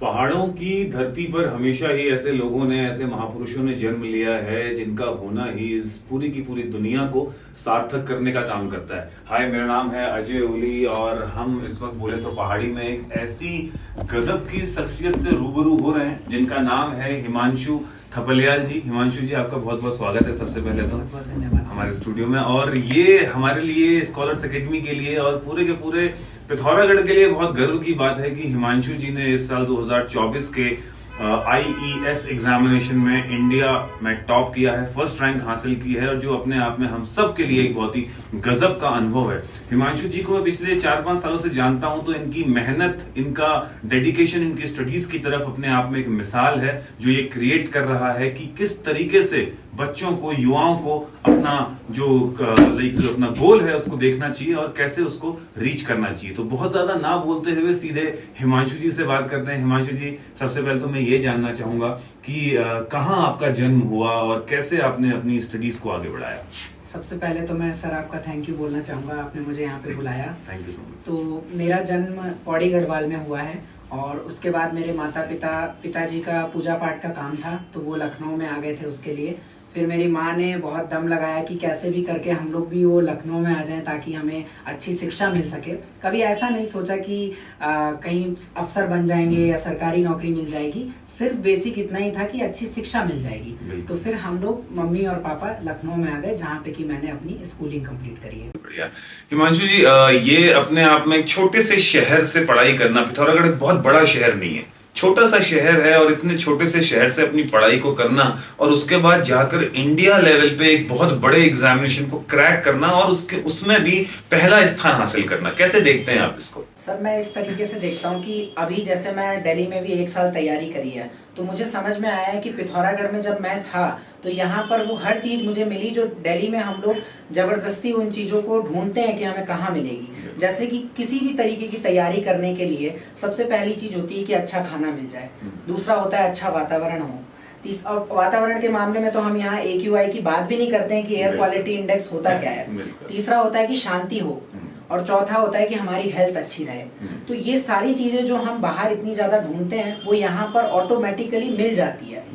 पहाड़ों की धरती पर हमेशा ही ऐसे लोगों ने, ऐसे महापुरुषों ने जन्म लिया है जिनका होना ही इस पूरी की पूरी दुनिया को सार्थक करने का काम करता है। हाय, मेरा नाम है अजय ओली और हम इस वक्त बोले तो पहाड़ी में एक ऐसी गजब की शख्सियत से रूबरू हो रहे हैं जिनका नाम है हिमांशु थपलियाल जी। हिमांशु जी, आपका बहुत बहुत स्वागत है सबसे पहले तो बहुत धन्यवाद हमारे स्टूडियो में। और ये हमारे लिए, स्कॉलर्स एकेडमी के लिए और पूरे के पूरे पिथौरागढ़ के लिए बहुत गर्व की बात है कि हिमांशु जी ने इस साल 2024 के IES एग्जामिनेशन में इंडिया में टॉप किया है, फर्स्ट रैंक हासिल की है, और जो अपने आप में हम सब के लिए एक बहुत ही गजब का अनुभव है। हिमांशु जी को मैं पिछले 4-5 सालों से जानता हूं, तो इनकी मेहनत, इनका डेडिकेशन, इनकी स्टडीज की तरफ अपने आप में एक मिसाल है जो ये क्रिएट कर रहा है कि किस तरीके से बच्चों को, युवाओं को अपना जो अपना गोल है उसको देखना चाहिए और कैसे उसको रीच करना चाहिए। तो बहुत ज्यादा ना बोलते हुए सीधे हिमांशु जी से बात करते हैं। हिमांशु जी, सबसे पहले तो मैं ये जानना चाहूंगा कि कहाँ आपका जन्म हुआ और कैसे आपने अपनी स्टडीज को आगे बढ़ाया। सबसे पहले तो मैं सर आपका थैंक यू बोलना चाहूँगा, आपने मुझे यहाँ पे बुलाया। Thank you so much. तो मेरा जन्म पौड़ी गढ़वाल में हुआ है और उसके बाद मेरे पिताजी का पूजा पाठ का काम था, तो वो लखनऊ में आ गए थे उसके लिए। फिर मेरी माँ ने बहुत दम लगाया कि कैसे भी करके हम लोग भी वो लखनऊ में आ जाएं ताकि हमें अच्छी शिक्षा मिल सके। कभी ऐसा नहीं सोचा कि कहीं अफसर बन जाएंगे या सरकारी नौकरी मिल जाएगी, सिर्फ बेसिक इतना ही था कि अच्छी शिक्षा मिल जाएगी। तो फिर हम लोग, मम्मी और पापा, लखनऊ में आ गए जहाँ पे कि मैंने अपनी स्कूलिंग कंप्लीट करी है। बढ़िया। हिमांशु जी, ये अपने आप में एक छोटे से शहर से पढ़ाई करना, पिथौरागढ़ एक बहुत बड़ा शहर नहीं है, छोटा सा शहर है, और इतने छोटे से शहर से अपनी पढ़ाई को करना और उसके बाद जाकर इंडिया लेवल पे एक बहुत बड़े एग्जामिनेशन को क्रैक करना और उसमें भी पहला स्थान हासिल करना, कैसे देखते हैं आप इसको? सर, मैं इस तरीके से देखता हूँ कि अभी जैसे मैं दिल्ली में भी 1 साल तैयारी करी है, तो मुझे समझ में आया है कि पिथौरागढ़ में जब मैं था तो यहाँ पर वो हर चीज मुझे मिली जो दिल्ली में हम लोग जबरदस्ती उन चीजों को ढूंढते हैं कि हमें कहाँ मिलेगी। जैसे कि किसी भी तरीके की तैयारी करने के लिए सबसे पहली चीज होती है कि अच्छा खाना मिल जाए, दूसरा होता है अच्छा वातावरण हो, और वातावरण के मामले में तो हम यहाँ AQI की बात भी नहीं करते हैं कि एयर क्वालिटी इंडेक्स होता क्या है। तीसरा होता है कि शांति हो, और चौथा होता है कि हमारी हेल्थ अच्छी रहे। तो ये सारी चीजें जो हम बाहर इतनी ज्यादा ढूंढते हैं वो यहाँ पर ऑटोमेटिकली मिल जाती है।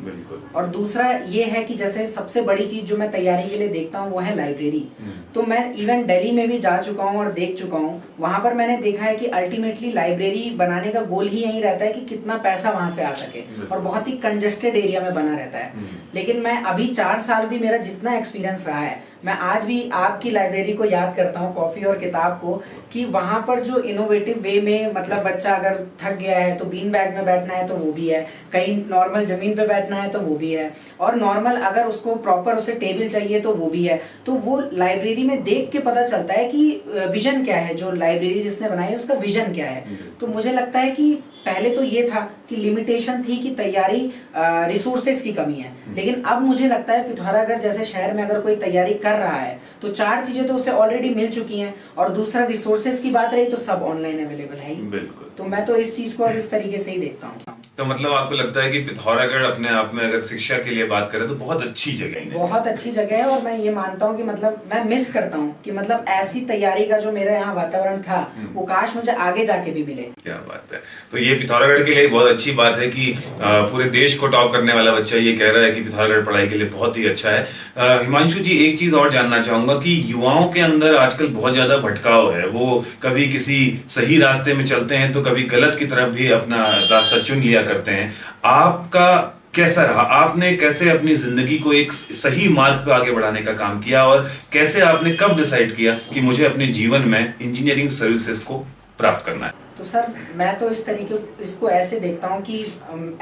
और दूसरा ये है कि जैसे सबसे बड़ी चीज जो मैं तैयारी के लिए देखता हूँ वो है लाइब्रेरी। तो मैं इवन दिल्ली में भी जा चुका हूँ और देख चुका हूँ, वहां पर मैंने देखा है कि अल्टीमेटली लाइब्रेरी बनाने का गोल ही यही रहता है कि कितना पैसा वहां से आ सके, और बहुत ही कंजेस्टेड एरिया में बना रहता है। लेकिन मैं अभी 4 साल भी मेरा जितना एक्सपीरियंस रहा है, मैं आज भी आपकी लाइब्रेरी को याद करता हूँ, कॉफी और किताब को, कि वहां पर जो इनोवेटिव वे में, मतलब बच्चा अगर थक गया है तो बीन बैग में बैठना है तो वो भी है, कहीं नॉर्मल जमीन पे बैठना है तो वो भी है, और नॉर्मल अगर उसको प्रॉपर उसे टेबल चाहिए तो वो भी है। तो वो लाइब्रेरी में देख के पता चलता है कि विजन क्या है, जो लाइब्रेरी जिसने बनाई है उसका विजन क्या है। तो मुझे लगता है कि पहले तो ये था कि लिमिटेशन थी कि तैयारी रिसोर्सेज की कमी है, लेकिन अब मुझे लगता है पिथौरागढ़ जैसे शहर में अगर कोई तैयारी कर रहा है तो 4 चीजें तो उसे ऑलरेडी मिल चुकी हैं, और दूसरा रिसोर्सेज की बात रही तो सब ऑनलाइन अवेलेबल है। बिल्कुल। तो मैं तो इस चीज को अब इस तरीके से ही देखता हूँ। तो मतलब आपको लगता है कि पिथौरागढ़ अपने आप में, अगर शिक्षा के लिए बात करें, तो बहुत अच्छी जगह है? बहुत अच्छी जगह है, और मैं ये मानता हूँ कि मतलब मैं मिस करता हूँ कि मतलब ऐसी तैयारी का जो मेरा यहाँ वातावरण था वो काश मुझे आगे जाके भी मिले। क्या बात है। तो ये पिथौरागढ़ के लिए बहुत अच्छी बात है कि पूरे देश को टॉप करने वाला बच्चा ये कह रहा है कि पिथौरागढ़ पढ़ाई के लिए बहुत ही अच्छा है। हिमांशु जी, एक चीज और जानना चाहूंगा कि युवाओं के अंदर आजकल बहुत ज्यादा भटकाव है, वो कभी किसी सही रास्ते में चलते हैं तो कभी गलत की तरफ भी अपना रास्ता चुन लिया करते हैं। आपका कैसा रहा? आपने कैसे अपनी जिंदगी को एक सही मार्ग पे आगे बढ़ाने का काम किया, और कैसे आपने कब डिसाइड किया कि मुझे अपने जीवन में इंजीनियरिंग सर्विसेज को प्राप्त करना है? तो सर, मैं तो इसको ऐसे देखता हूँ कि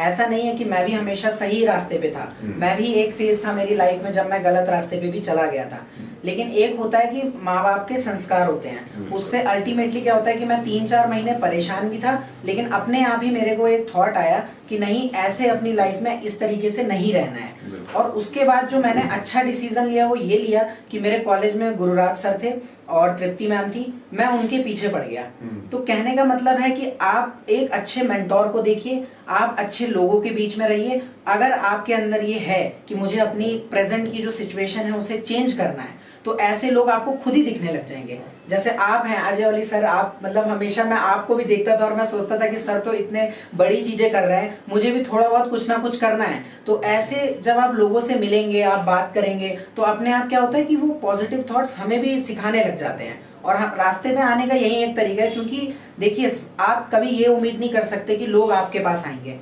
ऐसा नहीं है कि मैं भी हमेशा सही रास्ते पे था। मैं भी एक फेज था मेरी लाइफ में जब मैं गलत रास्ते पे भी चला गया था, लेकिन एक होता है कि माँ बाप के संस्कार होते हैं, उससे अल्टीमेटली क्या होता है कि मैं 3-4 महीने परेशान भी था, लेकिन अपने आप ही मेरे को एक थॉट आया कि नहीं, ऐसे अपनी लाइफ में इस तरीके से नहीं रहना है। और उसके बाद जो मैंने अच्छा डिसीजन लिया वो ये लिया कि मेरे कॉलेज में गुरुराज सर थे और तृप्ति मैम थी, मैं उनके पीछे पड़ गया। तो कहने का मतलब है कि आप एक अच्छे मेंटोर को देखिए, आप अच्छे लोगों के बीच में रहिए। अगर आपके अंदर ये है कि मुझे अपनी प्रेजेंट की जो सिचुएशन है उसे चेंज करना है, तो ऐसे लोग आपको खुद ही दिखने लग जाएंगे। जैसे आप हैं अजय ओली सर, आप मतलब हमेशा मैं आपको भी देखता था और मैं सोचता था कि सर तो इतने बड़ी चीजें कर रहे हैं, मुझे भी थोड़ा बहुत कुछ ना कुछ करना है। तो ऐसे जब आप लोगों से मिलेंगे, आप बात करेंगे, तो अपने आप क्या होता है कि वो पॉजिटिव थॉट्स हमें भी सिखाने लग जाते हैं। और रास्ते में आने का यही एक तरीका है, क्योंकि देखिए आप कभी ये उम्मीद नहीं कर सकते कि लोग आपके पास आएंगे,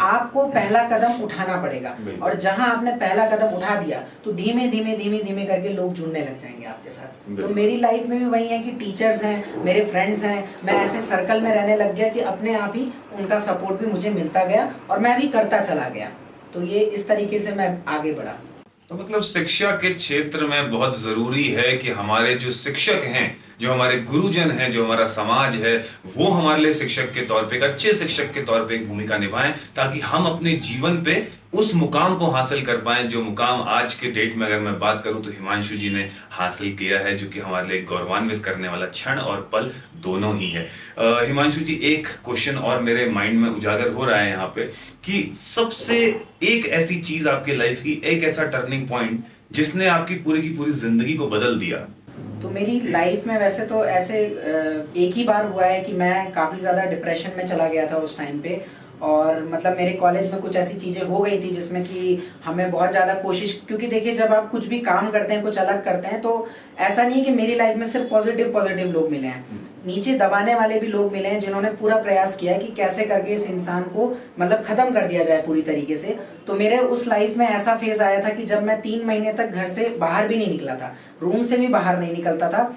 आपको पहला कदम उठाना पड़ेगा। और जहां आपने पहला कदम उठा दिया तो धीमे धीमे धीमे धीमे करके लोग जुड़ने लग जाएंगे आपके साथ। तो मेरी लाइफ में भी वही है कि टीचर्स हैं, मेरे फ्रेंड्स हैं, मैं ऐसे सर्कल में रहने लग गया कि अपने आप ही उनका सपोर्ट भी मुझे मिलता गया और मैं भी करता चला गया। तो ये इस तरीके से मैं आगे बढ़ा। तो मतलब शिक्षा के क्षेत्र में बहुत जरूरी है कि हमारे जो शिक्षक हैं, जो हमारे गुरुजन हैं, जो हमारा समाज है, वो हमारे लिए शिक्षक के तौर पे, एक अच्छे शिक्षक के तौर पे एक भूमिका निभाएं, ताकि हम अपने जीवन पे उस मुकाम को हासिल कर पाएं जो मुकाम आज के डेट में अगर मैं बात करूं तो हिमांशु जी ने हासिल किया है, जो कि हमारे लिए गौरवान्वित करने वाला क्षण और पल दोनों ही है। हिमांशु जी, एक क्वेश्चन और मेरे माइंड में उजागर हो रहा है यहाँ पे कि सबसे एक ऐसी चीज आपके लाइफ की, एक ऐसा टर्निंग पॉइंट जिसने आपकी पूरी की पूरी जिंदगी को बदल दिया। तो मेरी लाइफ में वैसे तो ऐसे एक ही बार हुआ है कि मैं काफ़ी ज़्यादा डिप्रेशन में चला गया था उस टाइम पे। और मतलब मेरे कॉलेज में कुछ ऐसी चीज़ें हो गई थी जिसमें कि हमें बहुत ज़्यादा कोशिश, क्योंकि देखिए जब आप कुछ भी काम करते हैं, कुछ अलग करते हैं, तो ऐसा नहीं है कि मेरी लाइफ में सिर्फ पॉजिटिव लोग मिले हैं, नीचे दबाने वाले भी लोग मिले हैं जिन्होंने पूरा प्रयास किया है कि कैसे करके इस इंसान को मतलब खत्म कर दिया जाए पूरी तरीके से। तो मेरे उस लाइफ में ऐसा फेज आया था कि जब मैं 3 महीने तक घर से बाहर भी नहीं निकला था, रूम से भी बाहर नहीं निकलता था।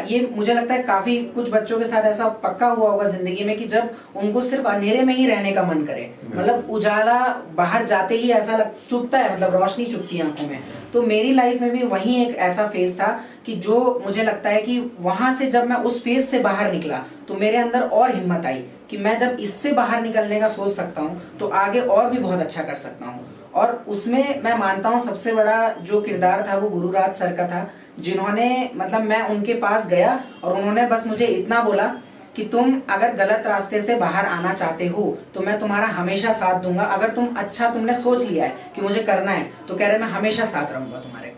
ये मुझे लगता है काफी कुछ बच्चों के साथ ऐसा पक्का हुआ होगा जिंदगी में कि जब उनको सिर्फ अंधेरे में ही रहने का मन करे, मतलब उजाला बाहर जाते ही ऐसा चुभता है, मतलब रोशनी चुभती है आंखों में। तो मेरी लाइफ में भी वही एक ऐसा फेज था कि जो मुझे लगता है कि वहां से जब मैं उस फेज से बाहर निकला तो मेरे अंदर और हिम्मत आई कि मैं जब इससे बाहर निकलने का सोच सकता हूँ तो आगे और भी बहुत अच्छा कर सकता हूँ। और उसमें मैं मानता हूँ सबसे बड़ा जो किरदार था वो गुरुराज सर का था, जिन्होंने मतलब मैं उनके पास गया और उन्होंने बस मुझे इतना बोला कि तुम अगर गलत रास्ते से बाहर आना चाहते हो तो मैं तुम्हारा हमेशा साथ दूंगा, अगर तुमने सोच लिया है कि मुझे करना है तो कह रहे मैं हमेशा साथ रहूंगा तुम्हारे।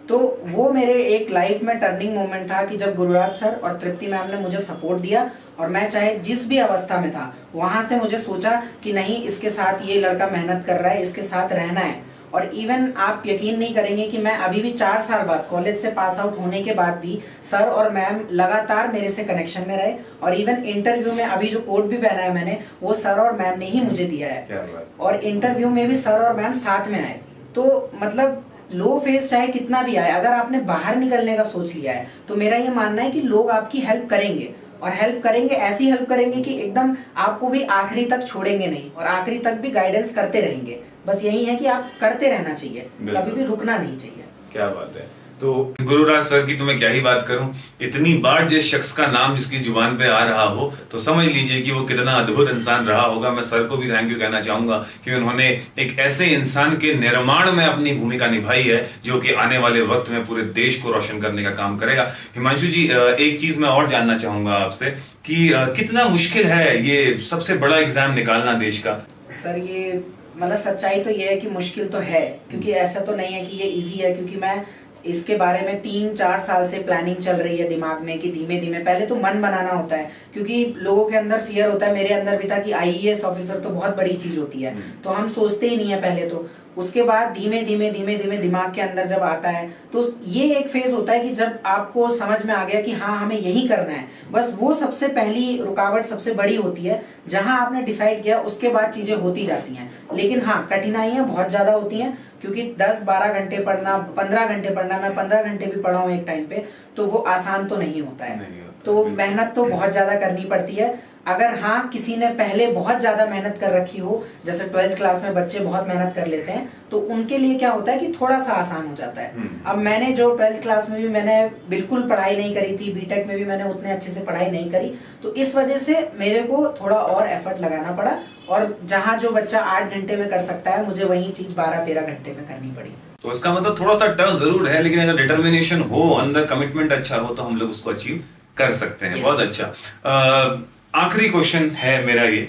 तो वो मेरे एक लाइफ में टर्निंग मोमेंट था कि जब गुरुराज सर और तृप्ति मैम ने मुझे सपोर्ट दिया और मैं चाहे जिस भी अवस्था में था वहां से मुझे सोचा कि नहीं, इसके साथ ये लड़का मेहनत कर रहा है, इसके साथ रहना है। और इवन आप यकीन नहीं करेंगे कि मैं अभी भी 4 साल बाद कॉलेज से पास आउट होने के बाद भी सर और मैम लगातार मेरे से कनेक्शन में रहे। और इवन इंटरव्यू में अभी जो कोट भी पहना है मैंने, वो सर और मैम ने ही मुझे दिया है। और इंटरव्यू में भी सर और मैम साथ में आए। तो मतलब लो फेस चाहे कितना भी आए, अगर आपने बाहर निकलने का सोच लिया है तो मेरा ये मानना है कि लोग आपकी हेल्प करेंगे, और हेल्प करेंगे, ऐसी हेल्प करेंगे कि एकदम आपको भी आखिरी तक छोड़ेंगे नहीं और आखिरी तक भी गाइडेंस करते रहेंगे। बस यही है कि आप करते रहना चाहिए, कभी भी रुकना नहीं चाहिए। क्या बात है। तो गुरुराज सर की तो मैं क्या ही बात करूं, इतनी बार जिस शख्स का नाम जिसकी जुबान पे आ रहा हो तो समझ लीजिए कि वो कितना अद्भुत इंसान रहा होगा। मैं सर को भी थैंक यू कहना चाहूंगा कि उन्होंने एक ऐसे इंसान के निर्माण में अपनी भूमिका निभाई है जो कि आने वाले वक्त में पूरे देश को रोशन करने का काम करेगा। हिमांशु जी, एक चीज मैं और जानना चाहूंगा आपसे कि कितना मुश्किल है ये सबसे बड़ा एग्जाम निकालना देश का? सर ये मतलब सच्चाई तो ये है कि मुश्किल तो है, क्योंकि ऐसा तो नहीं है कि ये इजी है, क्योंकि मैं इसके बारे में 3-4 साल से प्लानिंग चल रही है दिमाग में कि धीमे धीमे पहले तो मन बनाना होता है, क्योंकि लोगों के अंदर फियर होता है, मेरे अंदर भी था कि आईएएस ऑफिसर तो बहुत बड़ी चीज होती है, तो हम सोचते ही नहीं है पहले तो। उसके बाद धीमे धीमे दिमाग के अंदर जब आता है तो ये एक फेज होता है कि जब आपको समझ में आ गया कि हाँ हमें यही करना है, बस वो सबसे पहली रुकावट सबसे बड़ी होती है। जहां आपने डिसाइड किया उसके बाद चीजें होती जाती हैं, लेकिन हाँ कठिनाइयां बहुत ज्यादा होती हैं, क्योंकि 10-12 घंटे पढ़ना, 15 घंटे पढ़ना, मैं 15 घंटे भी पढ़ा हूँ एक टाइम पे, तो वो आसान तो नहीं होता है। तो मेहनत तो बहुत ज्यादा करनी पड़ती है। अगर हाँ किसी ने पहले बहुत ज्यादा मेहनत कर रखी हो, जैसे 12th क्लास में बच्चे बहुत मेहनत कर लेते हैं, तो उनके लिए क्या होता है कि थोड़ा सा आसान हो जाता है। अब मैंने जो 12th क्लास में भी मैंने बिल्कुल पढ़ाई नहीं करी थी, बीटेक में भी मैंने उतने अच्छे से पढ़ाई नहीं करी, तो इस वजह से मेरे को थोड़ा और एफर्ट लगाना पड़ा, और जहाँ जो बच्चा 8 घंटे में कर सकता है, मुझे वही चीज 12-13 घंटे में करनी पड़ी। तो इसका मतलब थोड़ा सा टफ जरूर है, लेकिन अगर डिटर्मिनेशन हो, अंदर कमिटमेंट अच्छा हो, तो हम लोग उसको अचीव कर सकते हैं। बहुत अच्छा। आखिरी क्वेश्चन है मेरा ये,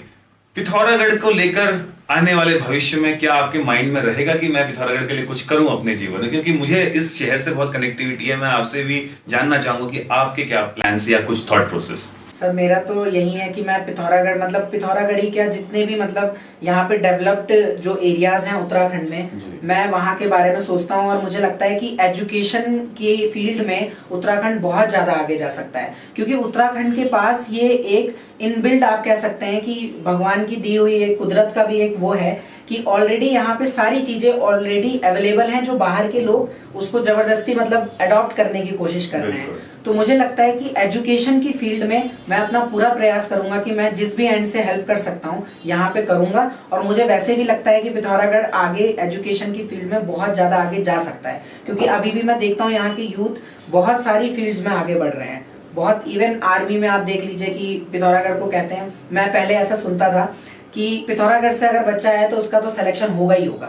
पिथौरागढ़ को लेकर आने वाले भविष्य में क्या आपके माइंड में रहेगा कि मैं पिथौरागढ़ के लिए कुछ करूं अपने जीवन में, क्योंकि मुझे इस शहर से बहुत कनेक्टिविटी है। मैं आपसे भी जानना चाहूंगा कि आपके क्या प्लान्स या कुछ थॉट प्रोसेस। सर मेरा तो यही है कि मैं पिथौरागढ़ मतलब पिथौरागढ़ ही क्या जितने भी मतलब यहाँ पे डेवलप्ड जो एरियाज हैं उत्तराखंड में, मैं वहाँ के बारे में सोचता हूँ और मुझे लगता है कि एजुकेशन के फील्ड में उत्तराखंड बहुत ज्यादा आगे जा सकता है, क्योंकि उत्तराखंड के पास ये एक इनबिल्ट आप कह सकते हैं कि भगवान की दी हुई एक कुदरत का भी एक वो है कि ऑलरेडी यहाँ पे सारी चीजें ऑलरेडी अवेलेबल हैं, जो बाहर के लोग उसको जबरदस्ती मतलब अडॉप्ट करने की कोशिश कर रहे हैं। तो मुझे लगता है कि एजुकेशन की फील्ड में मैं अपना पूरा प्रयास करूंगा कि मैं जिस भी एंड से हेल्प कर सकता हूं यहाँ पे करूंगा। और मुझे वैसे भी लगता है कि पिथौरागढ़ आगे एजुकेशन की फील्ड में बहुत ज्यादा आगे जा सकता है, क्योंकि अभी भी मैं देखता हूँ यहाँ के यूथ बहुत सारी फील्ड्स में आगे बढ़ रहे हैं। बहुत इवन आर्मी में आप देख लीजिए कि पिथौरागढ़ को कहते हैं, मैं पहले ऐसा सुनता था कि पिथौरागढ़ से अगर बच्चा है तो उसका तो सिलेक्शन होगा ही होगा।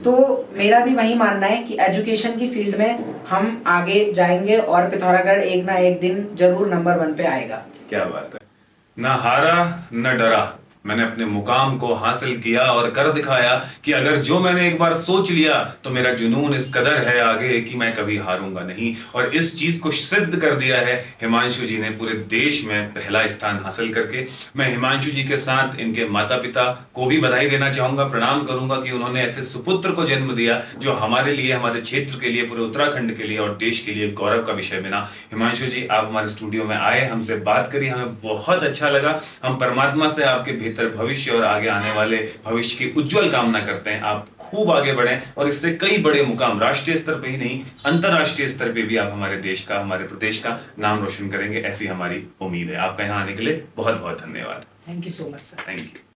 तो मेरा भी वही मानना है कि एजुकेशन की फील्ड में हम आगे जाएंगे और पिथौरागढ़ एक ना एक दिन जरूर नंबर 1 पे आएगा। क्या बात है, ना हारा न डरा, मैंने अपने मुकाम को हासिल किया और कर दिखाया कि अगर जो मैंने एक बार सोच लिया तो मेरा जुनून इस कदर है आगे कि मैं कभी हारूंगा नहीं। और इस चीज को सिद्ध कर दिया है हिमांशु जी ने पूरे देश में पहला स्थान हासिल करके। मैं हिमांशु जी के साथ इनके माता पिता को भी बधाई देना चाहूंगा, प्रणाम करूंगा कि उन्होंने ऐसे सुपुत्र को जन्म दिया जो हमारे लिए, हमारे क्षेत्र के लिए, पूरे उत्तराखंड के लिए और देश के लिए गौरव का विषय बना। हिमांशु जी आप हमारे स्टूडियो में आए, हमसे बात करी, हमें बहुत अच्छा लगा। हम परमात्मा से आपके भविष्य और आगे आने वाले भविष्य की उज्जवल कामना करते हैं। आप खूब आगे बढ़ें और इससे कई बड़े मुकाम राष्ट्रीय स्तर पे ही नहीं अंतरराष्ट्रीय स्तर पे भी आप हमारे देश का, हमारे प्रदेश का नाम रोशन करेंगे, ऐसी हमारी उम्मीद है। आपका यहाँ आने के लिए बहुत बहुत धन्यवाद। Thank you so much sir. Thank you.